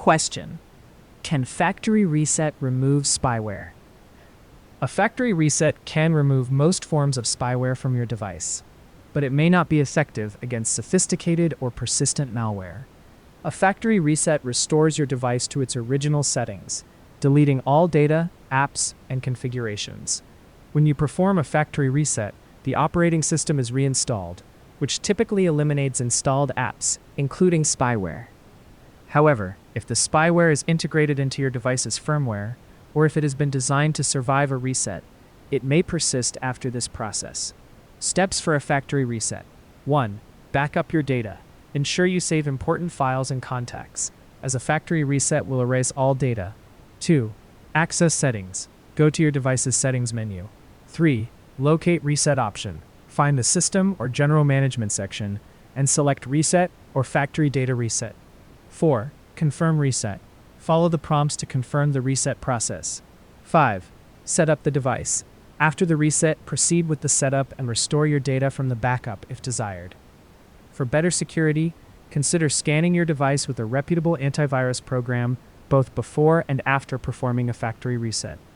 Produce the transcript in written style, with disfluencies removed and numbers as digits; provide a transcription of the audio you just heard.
Question: can factory reset remove spyware? A factory reset can remove most forms of spyware from your device, but it may not be effective against sophisticated or persistent malware. A factory reset restores your device to its original settings, deleting all data, apps, and configurations. When you perform a factory reset, the operating system is reinstalled, which typically eliminates installed apps, including spyware. However, if the spyware is integrated into your device's firmware, or if it has been designed to survive a reset, it may persist after this process. Steps for a factory reset. 1. Back up your data. Ensure you save important files and contacts, as a factory reset will erase all data. 2. Access settings. Go to your device's settings menu. 3. Locate reset option. Find the System or General Management section and select Reset or Factory Data Reset. 4. Confirm reset. Follow the prompts to confirm the reset process. 5. Set up the device. After the reset, proceed with the setup and restore your data from the backup if desired. For better security, consider scanning your device with a reputable antivirus program both before and after performing a factory reset.